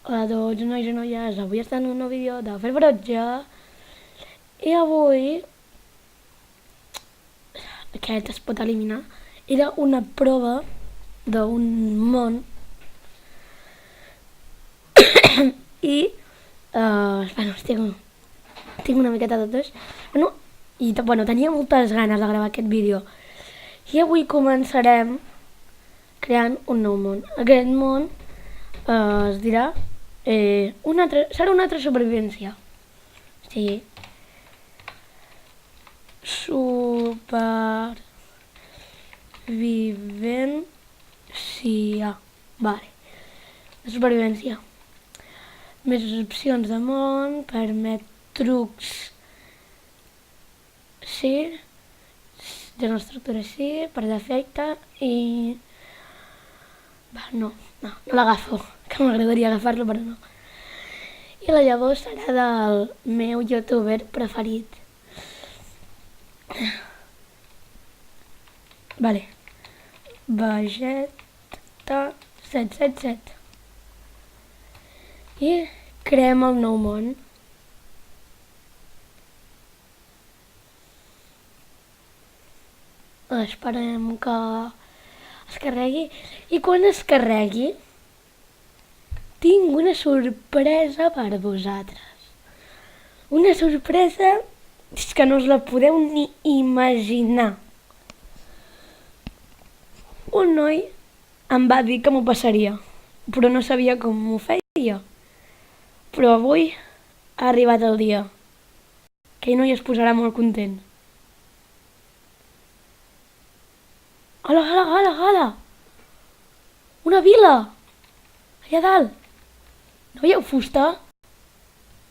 Hola a tots, nois i noies, avui estem en un nou vídeo de Fer Brotja i avui, aquest es pot eliminar, era una prova d'un món i, bueno, tinc una miqueta de tos, tenia moltes ganes de gravar aquest vídeo i avui començarem creant un nou món. Aquest món es dirà, serà una altra supervivència. Sí. Supervivència. Vale. Supervivència. Més opcions de món, permet trucs. Sí. De una estructura sí, per defecte i... No l'agafo, que m'agradaria agafar-lo però no. I la llavor serà del meu youtuber preferit. Vale. Vegeta777. I creem el nou món. Esperem que es carregui. I quan es carregui, tinc una sorpresa per vosaltres. Una sorpresa que no us la podeu ni imaginar. Un noi em va dir que m'ho passaria, però no sabia com m'ho feia. Però avui ha arribat el dia. Aquell noi es posarà molt content. Hola, hola, hola, hola! Una vila! Allà dalt! No veieu fusta?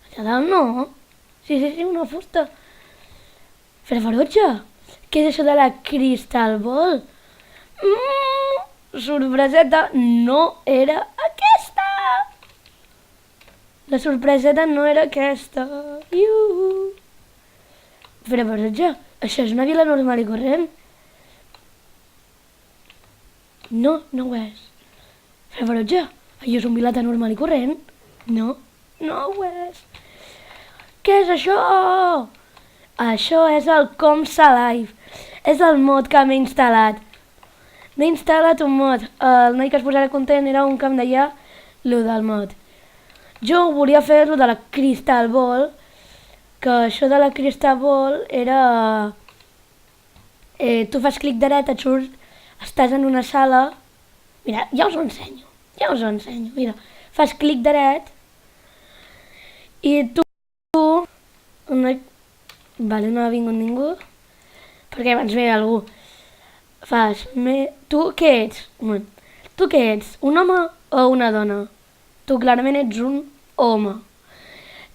Allà dalt no. Sí, una fusta. Ferotge, què és això de la Crystal Ball? Sorpreseta, no era aquesta! La sorpreseta no era aquesta. Ferotge, això és una vila normal i corrent? No, no ho és. Ferotge, allò és un vilata normal i corrent? No, no ho és. Què és això? Això és el Comsa Live. És el mod que m'he instal·lat. M'he instal·lat un mod. El noi que es posarà content era un que em deia lo del mod. Jo volia fer lo de la Crystal Ball, que això de la Crystal Ball era... tu fas clic dret, et surt, estàs en una sala... Mira, ja us ho ensenyo. Mira, fas clic dret i tu... Vale, no ha vingut ningú, perquè abans ve algú. Tu què ets? Tu què ets? Un home o una dona? Tu clarament ets un home.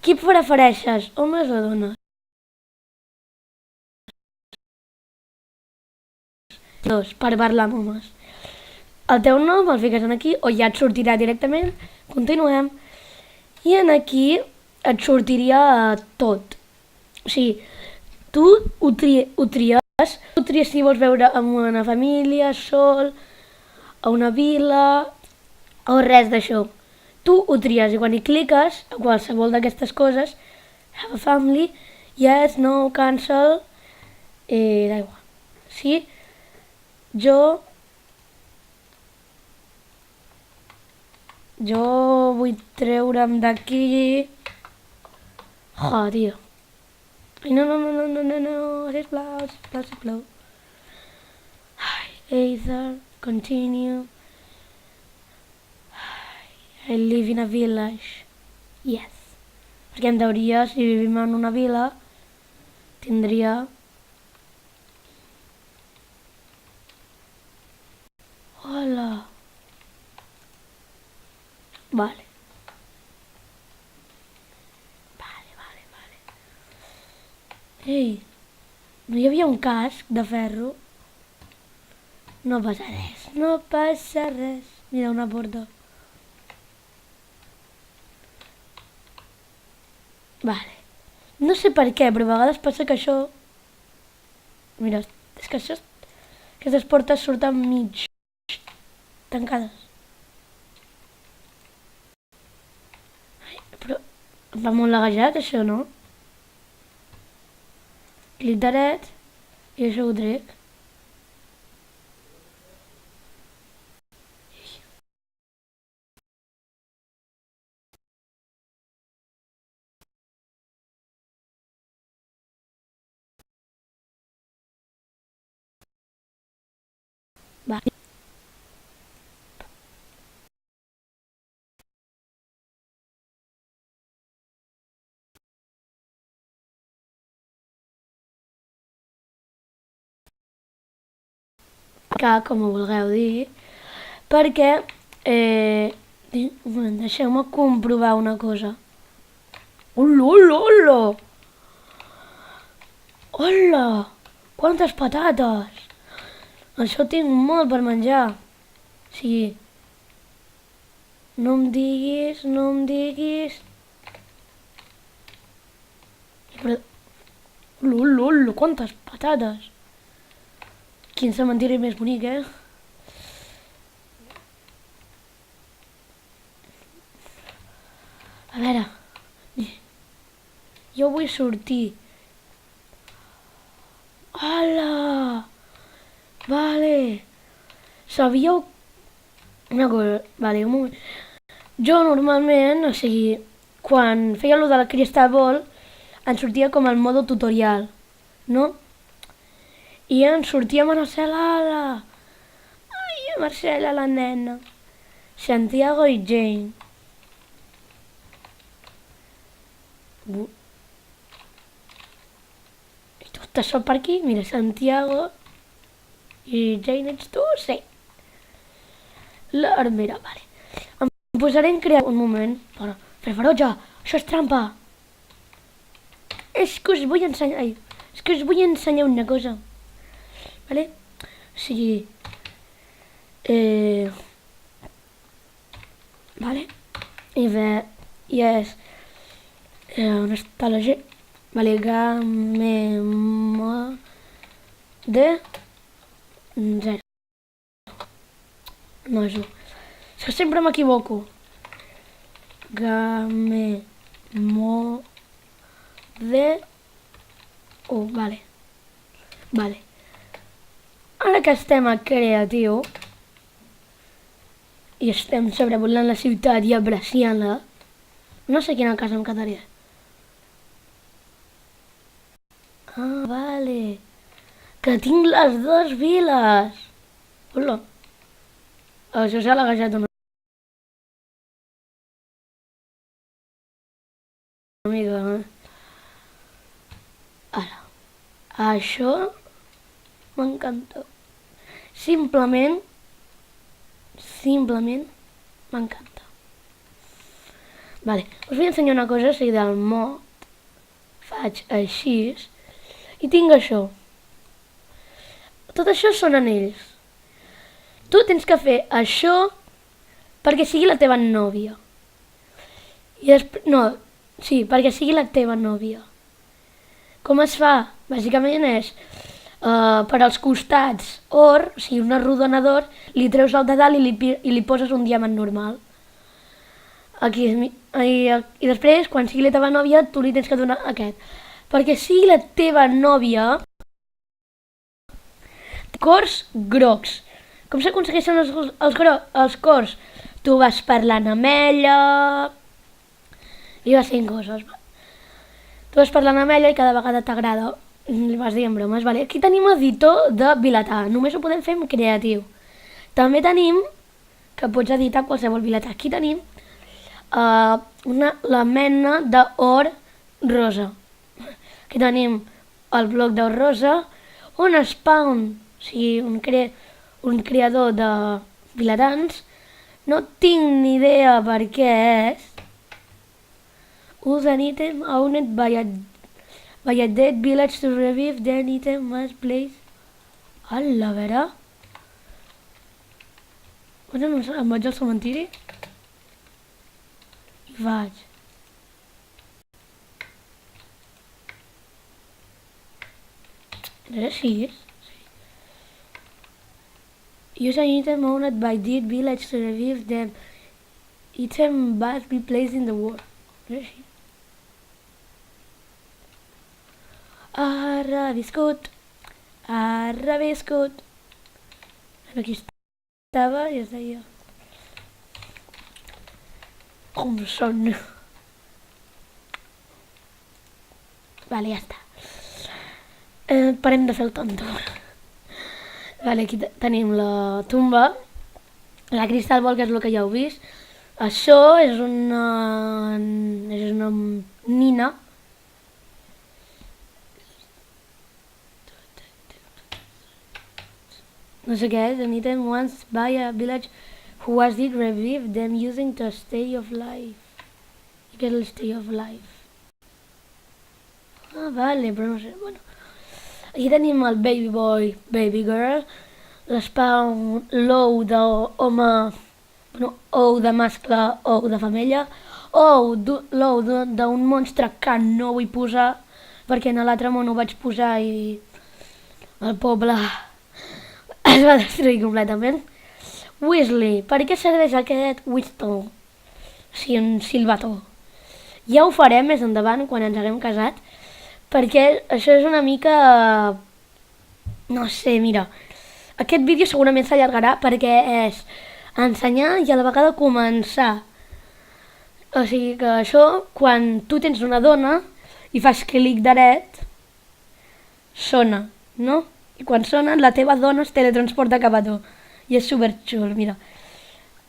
Qui prefereixes, homes o dones? Dos, per parlar amb homes. El teu nom el fiques aquí o ja et sortirà directament. Continuem. I aquí et sortiria tot. O sigui, tu ho tries. Tu tries si vols veure amb una família, sol, a una vila o res d'això. Tu ho tries i quan hi cliques a qualsevol d'aquestes coses, have a family, yes, no, cancel, d'aigua. Sí? Jo vull treure'm d'aquí... tio. Ai, no, sisplau. Either, continue. I live in a village. Yes. Perquè en teoria, si vivim en una vila, tindria... Hola. Vale. Ei, no hi havia un casc de ferro? No passa res. Mira, una porta. Vale. No sé per què, però a vegades passa que això... Mira, és que això... Aquestes portes surten mig tancades. Em fa molt laguejat, això, no? Clic dret i això ho trec. Va. Que, com ho vulgueu dir, perquè, un moment, deixeu-me comprovar una cosa. Hola, hola, hola! Hola! Quantes patates! Això tinc molt per menjar. O sigui, no em diguis, no em diguis... Però... Hola, quantes patates! Quin cementiri més bonic, eh? A veure... Jo vull sortir. Hola! Vale. Sabíeu... Una cosa... Vale, un moment. Jo normalment, o sigui, quan feia allò de la Crystal Ball, ens sortia com el modo tutorial, no? I ens sortia Marcela, ai, Marcela, la nena, Santiago i Jane. I tu estàs sol per aquí? Mira, Santiago i Jane ets tu? Sí. L'armera, vale. Em posaré en crear un moment. Però, ferotge, això és trampa. És que us vull ensenyar... Ai, és que us vull ensenyar una cosa. Vale? O sigui... Vale? I bé... I és... on està la G? Vale, gamemo... de... 0. No és 1. És que sempre m'equivoco. Gamemo... de... 1, vale. Vale. Ara que estem a creatiu i estem sobrevolant la ciutat i apreciant-la, no sé quina casa em quedaria. Ah, vale. Que tinc les dues viles. Hola. Això s'ha laguejat una mica, eh? Ara. Això m'encanta. Simplement m'encanta. Vale, us vull ensenyar una cosa, o sigui, del mod. Faig així i tinc això. Tot això són anells. Tu tens que fer això perquè sigui la teva nòvia. I després... No, sí, perquè sigui la teva nòvia. Com es fa? Bàsicament és... per als costats or, o sigui, un arrodonador, li treus el de dalt i li poses un diamant normal. Aquí, i després, quan sigui la teva nòvia, tu li tens que donar aquest. Perquè sigui la teva nòvia, cors grocs. Com s'aconsegueixen els cors? Tu vas parlant amb ella i vas fent coses. Tu vas parlant amb ella i cada vegada t'agrada. Li vas dient bromes, vale? Aquí tenim editor de vilatà, només ho podem fer en creatiu. També tenim, que pots editar qualsevol vilatà, aquí tenim la mena d'or rosa. Aquí tenim el bloc d'or rosa, un spawn, o sigui, un creador de vilatans, no tinc ni idea per què és. Use an item owned by a dead village to revive the item must place. Hola, a veure. Em vaig al cementiri i vaig. Era així? Use an item owned by dead village to revive them. Item must be placed in the wall. Era així. Ha reviscut. Ha reviscut. Aquí estava i es deia... Com són. Vale, ja està. Parem de fer el tonto. Vale, aquí tenim la tumba. La Crystal Ball, que és el que ja heu vist. Això és una nina. No sé què és. Anytime once by a village who was it revived them using the stay of life. I què és el stay of life? Ah, vale, però no sé. Bueno. Aquí tenim el baby boy, baby girl. L'espawn, l'ou d'home, bueno, ou de mascle, ou de femella, ou l'ou d'un monstre que no vull posar, perquè en l'altre món ho vaig posar i el poble es va destruir completament. Weasley, per què serveix aquest whistle? Sí, un silbató. Ja ho farem més endavant, quan ens haguem casat, perquè això és una mica... No sé, mira, aquest vídeo segurament s'allargarà perquè és ensenyar i a la vegada començar. O sigui que això, quan tu tens una dona i fas clic dret, sona, no? I quan sona, la teva dona es teletransporta cap a tu. I és superxul, mira.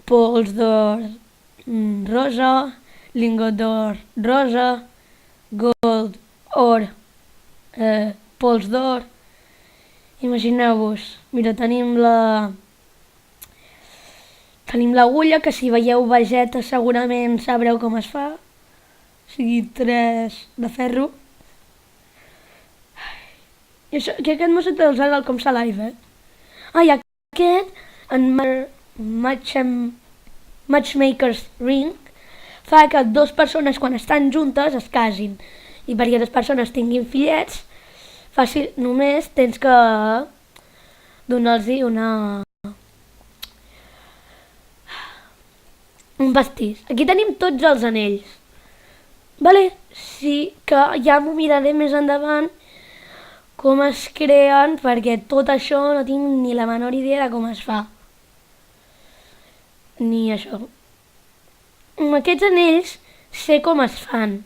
Pols d'or rosa, lingot d'or rosa, gold, or, pols d'or. Imagineu-vos, mira, tenim l'agulla, que si veieu Vegeta segurament sabreu com es fa. O sigui, 3 de ferro. I això, que aquest mosset els ha com Salive, Ah, i aquest, en Matchmaker's Ring, fa que 2 persones quan estan juntes es casin. I perquè 2 persones tinguin fillets, fàcil, només tens que donar-los un pastís. Aquí tenim tots els anells. Vale? Sí que ja m'ho miraré més endavant com es creen, perquè tot això no tinc ni la menor idea de com es fa. Ni això. Amb aquests anells sé com es fan,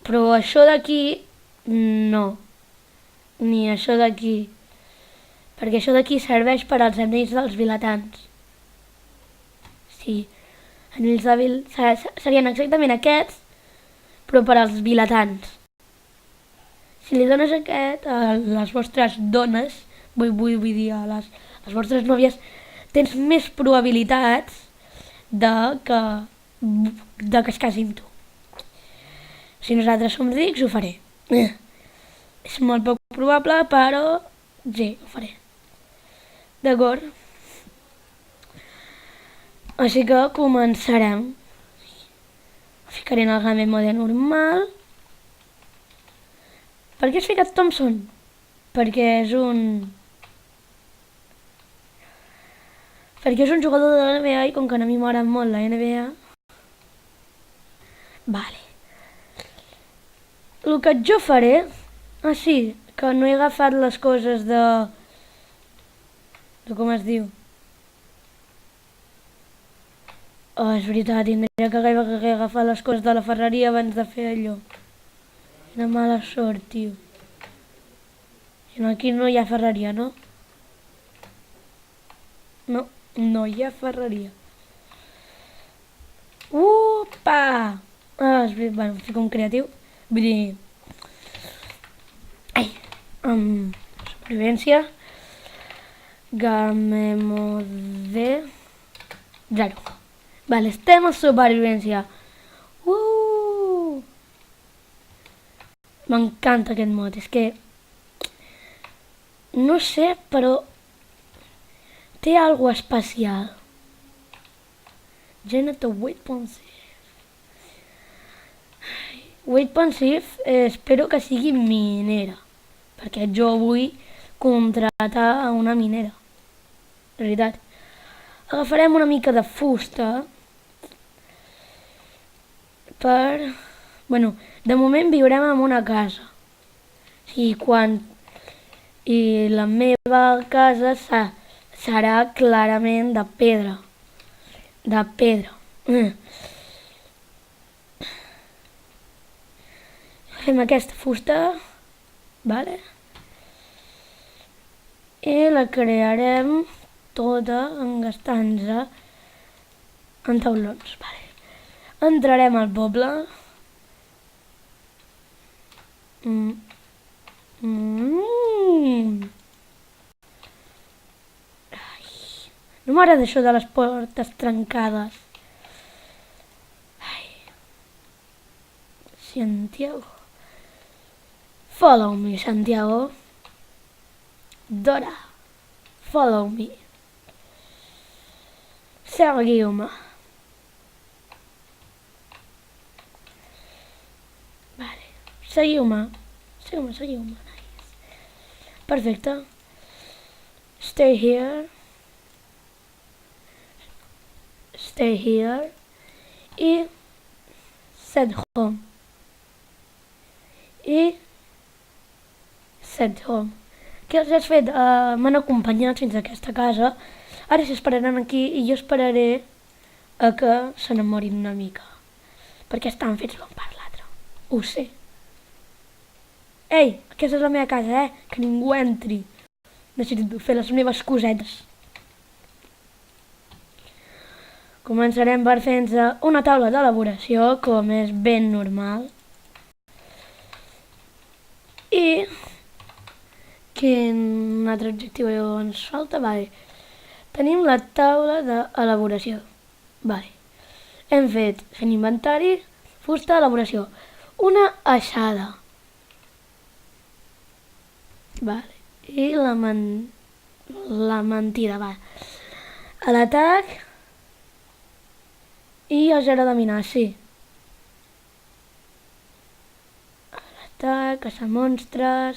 però això d'aquí no. Ni això d'aquí. Perquè això d'aquí serveix per als anells dels vilatans. Sí, anells de serien exactament aquests, però per als vilatans. Si li dones aquest a les vostres dones, vull dir a les vostres nòvies, tens més probabilitats de que es casin tu. Si nosaltres som rics, ho faré. És molt poc probable, però sí, ho faré. D'acord? Així que començarem. Ficaré en el game mode normal. Per què has ficat Thompson? Perquè és un jugador de la NBA i com que a mi m'agrada molt la NBA... Vale. El que jo faré... Ah, sí, que no he agafat les coses de com es diu? Oh, és veritat, tindria que agafar les coses de la ferreria abans de fer allò. Quina mala sort, tio. Aquí no hi ha ferreria, no? No hi ha ferreria. Upa! Ah, és veritat, bueno, estic com creatiu. Vull dir... Ai! Supervivència. Game mode 0. Vale, estem a supervivència. M'encanta aquest mod, és que... No sé, però... Té algo especial. Generator Weight Pensive. Weight Pensive espero que sigui minera, perquè jo vull contratar a una minera. De veritat. Agafarem una mica de fusta per... Bueno, de moment viurem en una casa. I la meva casa serà clarament de pedra. De pedra. Fem aquesta fusta, vale? I la crearem tota engastant-se en taulons. Vale. Entrarem al poble. No m'agrada això de les portes trencades. Santiago. Follow me, Santiago. Dora, follow me. Seguiu-me. Vale, seguiu-me. Seguiu-me. Nice. Perfecte. Stay here. I set home. Què els has fet? M'han acompanyat fins a aquesta casa. Ara s'esperaran aquí i jo esperaré a que s'enamorin una mica. Perquè estan fets l'un per l'altre. Ho sé. Ei, aquesta és la meva casa, Que ningú entri. Necessito fer les meves cosetes. Començarem per fer-nos una taula d'elaboració, com és ben normal. I quin altre objectiu ens falta? Vale. Tenim la taula d'elaboració. Vale. Hem fet fent inventari, fusta, elaboració. Una aixada. Vale. I la mentida, va. A l'atac. I el zero de minar, sí. A l'atac, caçar monstres.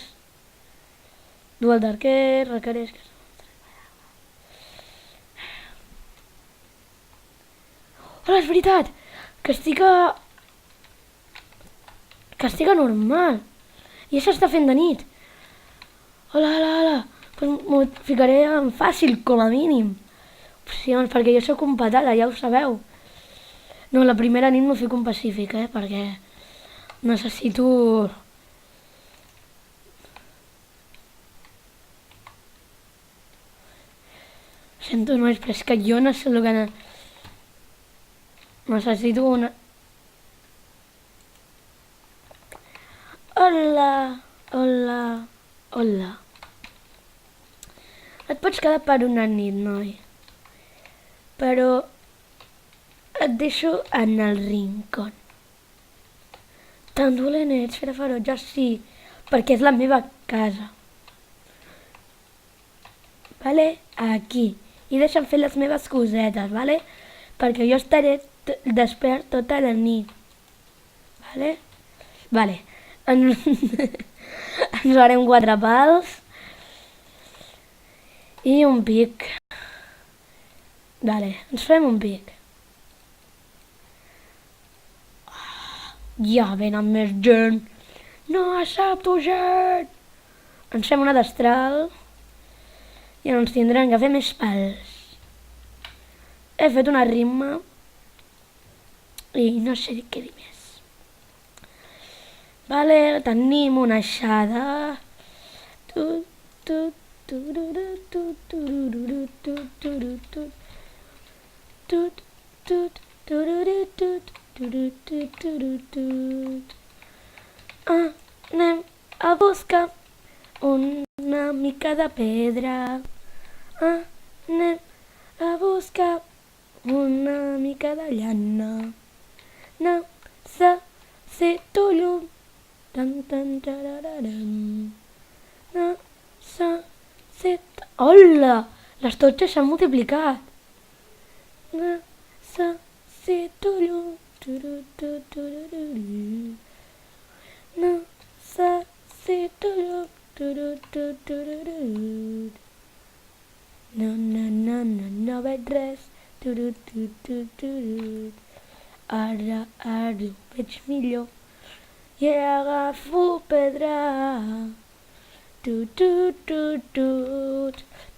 Duel d'arquer, requereix caçar monstres. Hola, és veritat! Que estic normal. I això està fent de nit. Hola. Pues m'ho ficaré en fàcil, com a mínim. Opcions, perquè jo sóc un patata, ja ho sabeu. No, la primera nit m'ho fico en pacífic, perquè necessito... Sento, nois, però és que jo no sé el que... Necessito una... Hola. Et pots quedar per una nit, noi. Però et deixo en el rincón. Tan dolent ets, Fera Ferotge, sí, perquè és la meva casa. Vale? Aquí. I deixa'm fer les meves cosetes, vale? Perquè jo estaré despert tota la nit. Vale? Vale. Ens farem 4 pals. I un pic. Vale, ens fem un pic. Ja venen més gent. No accepto gent. Ens fem una destral. I ens tindran que fer més pals. He fet una rima. I no sé què dir més. Vale, tenim una aixada. Anem a buscar una mica de pedra. Anem a buscar una mica de llana. Necessito llum. Hola! Les torxes s'han multiplicat. Necessito llum. Necessito llum. No veig res. Ara ho veig millor. I agafo pedra.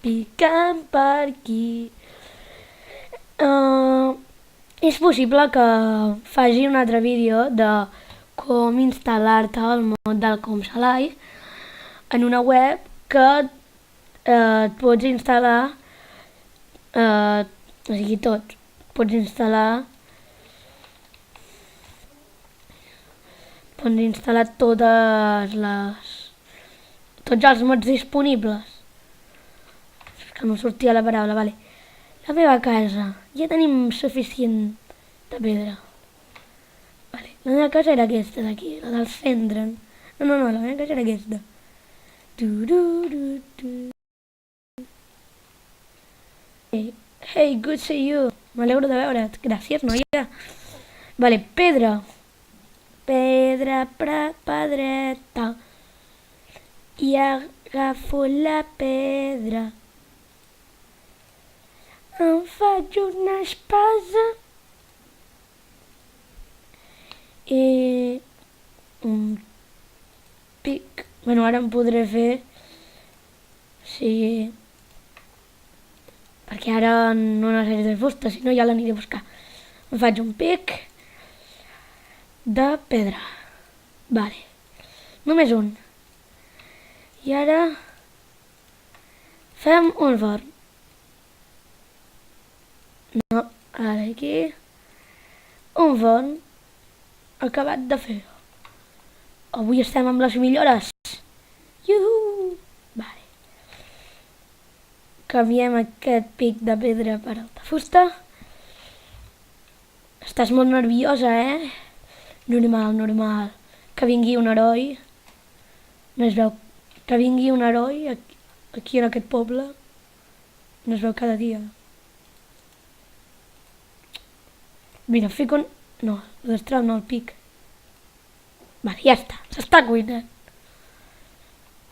Picant per aquí. És possible que faci un altre vídeo de com instal·lar-te al mod del ComSalai en una web que et pots instal·lar, o sigui tot, pots instal·lar tots els mods disponibles. És que no sortia la paraula, vale. La meva casa, ja tenim suficient de pedra. Vale, la meva casa era aquesta d'aquí, la del centre. No, la meva casa era aquesta. Hey, good to see you. M'alegro de veure't. Gràcies, noia. Vale, pedra. Pedra pedreta. I agafo la pedra. Em faig una espasa. I un pic. Bueno, ara em podré fer... Sí... Perquè ara no necessito de fusta, si no ja l'aniré a buscar. Em faig un pic de pedra. Vale. Només un. I ara fem un forn. No, ara aquí. Un forn acabat de fer. Avui estem amb les millores. Iuhu! Vale. Canviem aquest pic de pedra per el de fusta. Estàs molt nerviosa, eh? Normal. Que vingui un heroi. No es veu que vingui un heroi aquí en aquest poble. No es veu cada dia. Mira, fico un... No, l'estral no, el pic. Vale, ja està. S'està cuinant.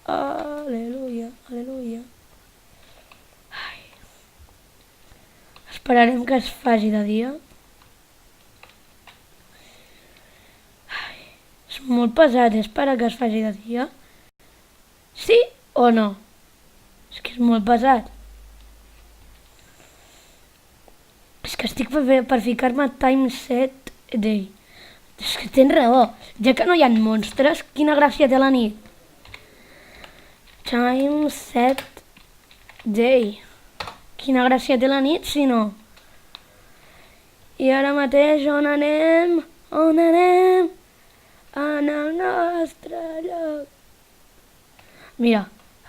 Aleluia. Ai. Esperarem que es faci de dia. Ai. És molt pesat, espera que es faci de dia. Sí o no? És que és molt pesat. És que estic per ficar-me time set day. És que tens raó. Ja que no hi ha monstres, quina gràcia té la nit. Time set day. Quina gràcia té la nit, si no? I ara mateix on anem? En el nostre lloc. Mira,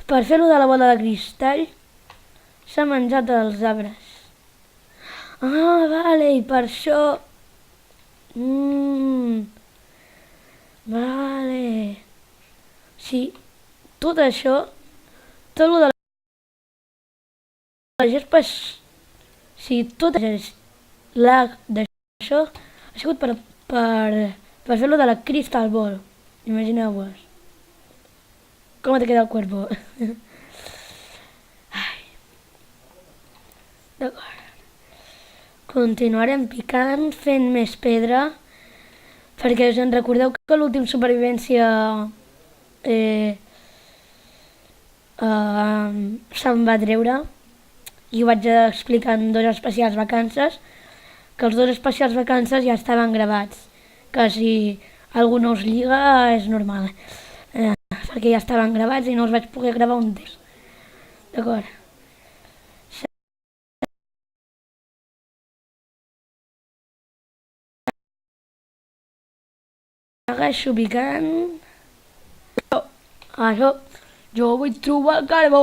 per fer-ho de la bola de cristall s'ha menjat els arbres. Vale, i per això... Vale... Sí, tot això, tot lo de la gespa és... Sí, tot d'això ha sigut per fer-lo de la Crystal Ball. Imagineu-vos. Com te queda el cuerpo? D'acord. Continuarem picant, fent més pedra, perquè us en recordeu que l'últim supervivència se'm va treure i ho vaig explicar en 2 especials vacances, que els 2 especials vacances ja estaven gravats, que si algú no us lliga és normal, perquè ja estaven gravats i no us vaig poder gravar un temps. D'acord. Segueixo picant. Això, jo vull trobar carbó.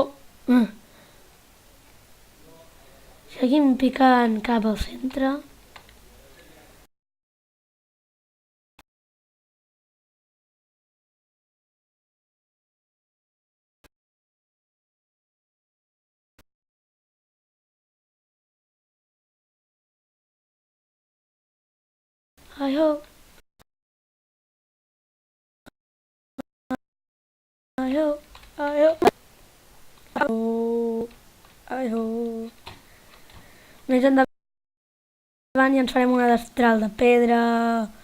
Seguim picant cap al centre. Això. Més endavant ja ens farem una destral de pedra,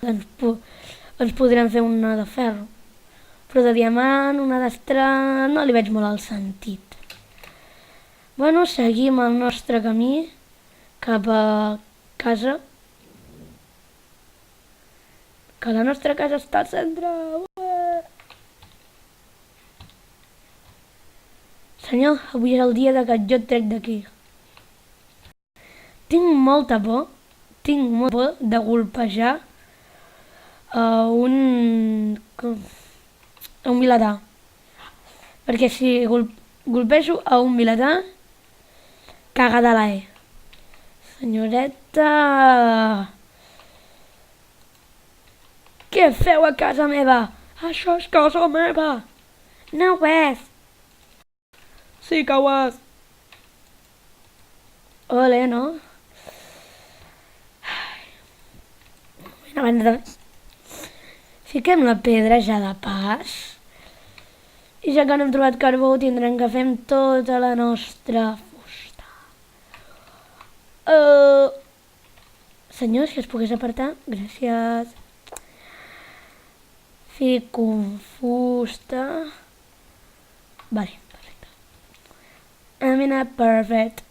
ens podrem fer una de ferro. però de diamant, una d'estrat, no li veig molt el sentit. Bueno, seguim el nostre camí cap a casa. Que la nostra casa està al centre. Senyor, avui és el dia de que jo et trec d'aquí. Tinc molta por de golpejar a un vilatà. Perquè si golpejo a un vilatà, cagada la E. Senyoreta... Què feu a casa meva? Això és casa meva. No ho és. Sí que ho és. Ole, no? Abans de... Fiquem la pedra ja de pas. I ja que no hem trobat carbó, tindrem que fer amb tota la nostra fusta. Senyor, si es pogués apartar, gràcies. Fico fusta. Vale, perfecte. Amina, perfect.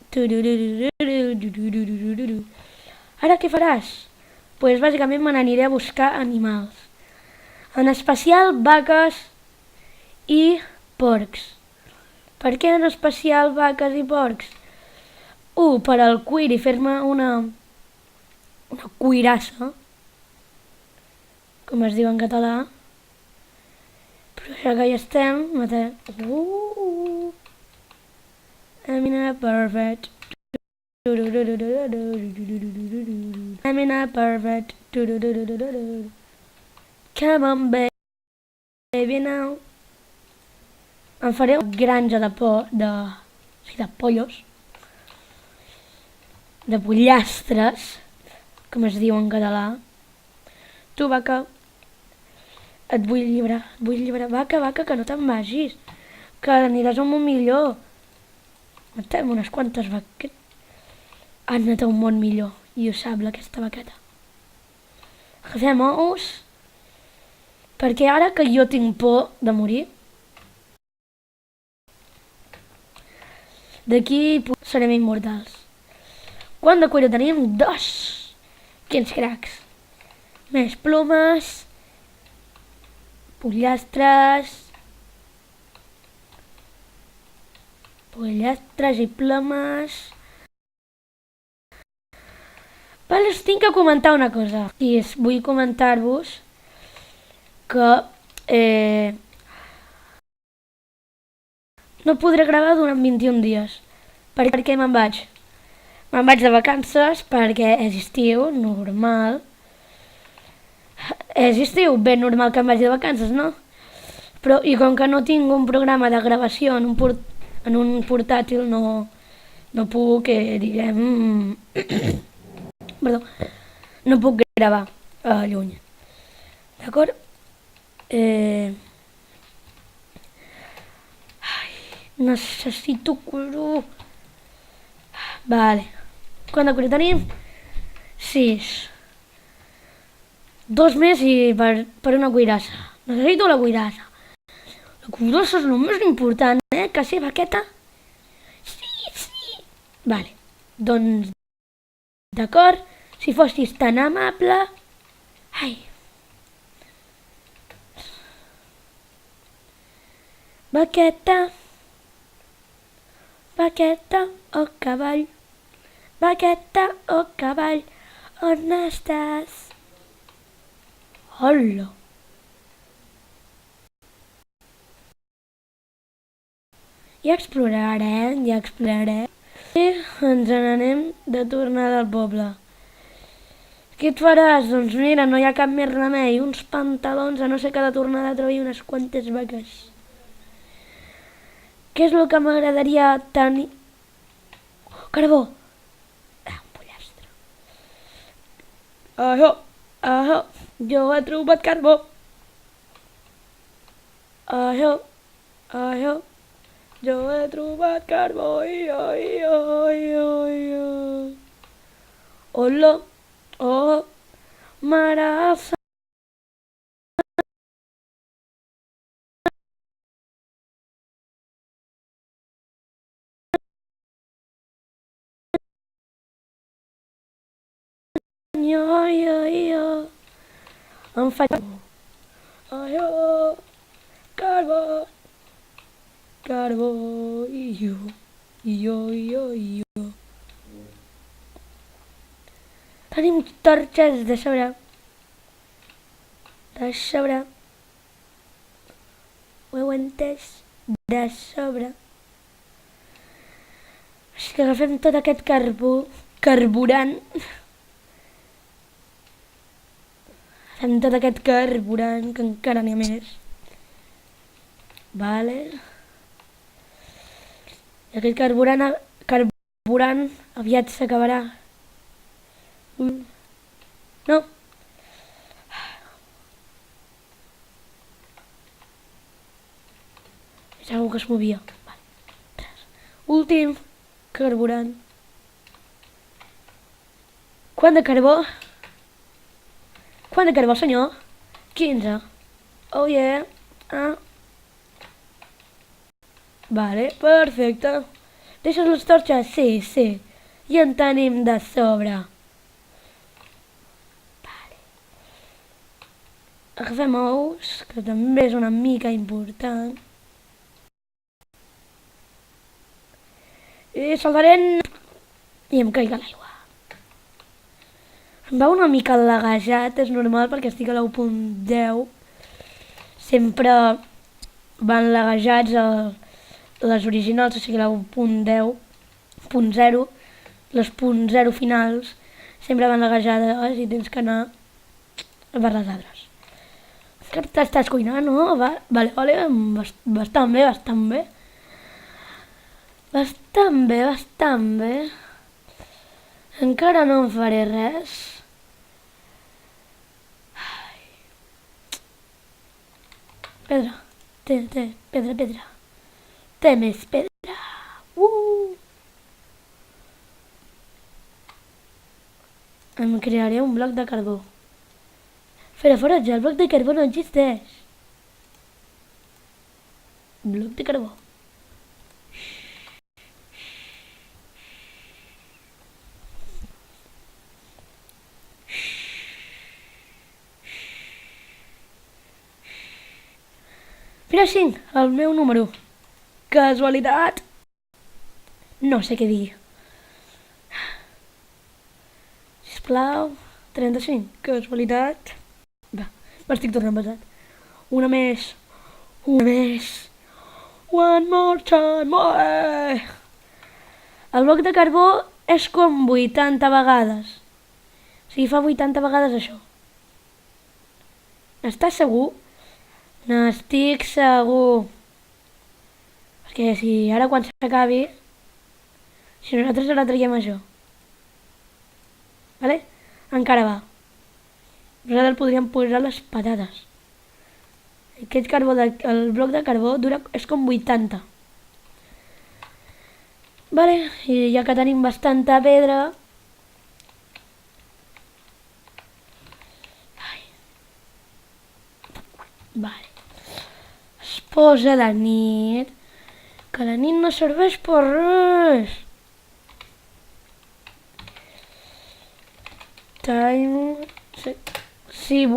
Ara què faràs? Pues bàsicament me n'aniré a buscar animals. En especial vaques i porcs. Per què en especial vaques i porcs? Per al cuir i fer-me una cuirassa, com es diu en català. Però ja que hi estem, matem... Amina, perfect. Amina, perfect. Come on, baby, now. Em faré una granja de pollos, de pollastres, com es diu en català. Tu, vaca, et vull llibrar. Vaca, que no te'n vagis, que aniràs a un món millor. Matem unes quantes vaquetes. Ha anat a un món millor, i ho sap aquesta vaqueta. Agafem ous, perquè ara que jo tinc por de morir, d'aquí serem immortals. Quant de cuiro tenim? 2! Quins cracs! Més plomes, pollastres i plomes. Vale, us tinc que comentar una cosa. I vull comentar-vos que no podré gravar durant 21 dies. Per què me'n vaig? Me'n vaig de vacances perquè és estiu, normal. És estiu, ben normal que em vagi de vacances, no? Però, i com que no tinc un programa de gravació en un portàtil, no puc, diguem... Perdó, no puc gravar lluny. D'acord? Necessito cuiro. Vale. Quant de cuiro tenim? 6. 2 més i per una cuirassa. Necessito la cuirassa. La cuirassa és el més important, que ser vaqueta. Sí. Vale. Doncs, d'acord, si fossis tan amable... Ai. Vaqueta o cavall, vaqueta o cavall, on estàs? Hola. Ja explorarem. I ens n'anem de tornada al poble. Què et faràs? Doncs mira, no hi ha cap més remei. Uns pantalons, a no ser que de tornada trobi unes quantes vaques. Què és el que m'agradaria tenir? Carbó! Un pollastre. Ahò, jo he trobat carbó. Ahò, jo he trobat carbó. Hola, mare Ai, ai, ai. Em faig... Ai, ai, carbó, carbó, i jo. Tenim torxes de sobre. De sobre. Ho heu entès? De sobre. Així que agafem tot aquest carburant. Agafem tot aquest carburant, que encara n'hi ha més. Vale. I aquest carburant aviat s'acabarà. No. És algú que es movia. Vale. Últim carburant. Quant de carbó? Quant de carbó, senyor? 15. Oh yeah. Ah. Vale, perfecte. Deixes les torxes? Sí, sí. I en tenim de sobre. Vale. Agafem ous, que també és una mica important. I saltarem i em caic a l'aigua. Em va una mica laguejat, és normal perquè estic a l'1.10. Sempre van laguejats les originals, o sigui l'1.10.0, les .0 finals sempre van laguejades i tens que anar per les altres. Que t'estàs cuinant, no? Vale, bastant bé, bastant bé. Bastant bé. Encara no en faré res. Pedra. Pedra. Té més pedra. Em crearé un bloc de carbó. Fera foratge, el bloc de carbó no existeix. Bloc de carbó. Mira, 5, el meu número. Casualitat. No sé què dir. Sisplau. 35. Casualitat. Va, m'estic tornant pesat. Una més. One more time. El bloc de carbó és com 80 vegades. O sigui, fa 80 vegades això. Estàs segur? N'estic segur. Perquè si ara quan s'acabi, si nosaltres ara traiem això, vale? Encara va. Nosaltres podríem posar les patates. Aquest carbó, el bloc de carbó dura, és com 80. Vale, i ja que tenim bastanta pedra, vale. Es posa de nit, que la nit no serveix per res. Time set. Si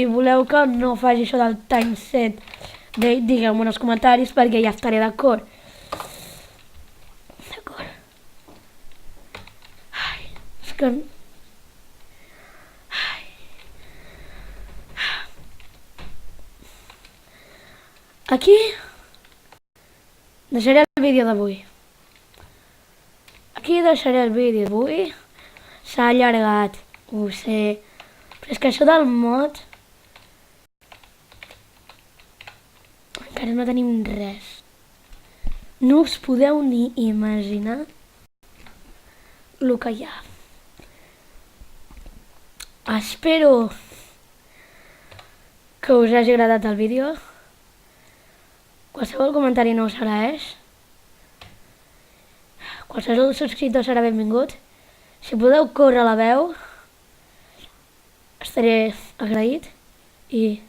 voleu que no faci això del time set, digueu-m'ho en els comentaris perquè ja estaré d'acord. Ai, és que... Aquí deixaré el vídeo d'avui. S'ha allargat, ho sé. Però és que això del mod... Encara no tenim res. No us podeu ni imaginar el que hi ha. Espero que us hagi agradat el vídeo. Qualsevol comentari no us agraeix. Qualsevol subscriptor serà benvingut. Si podeu córrer la veu, estaré agraït. I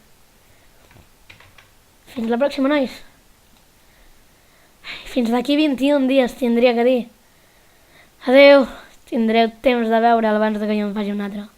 fins la pròxima, nois. Fins d'aquí 21 dies tindria que dir. Adeu. Tindreu temps de veure'l abans de que jo en faci un altre.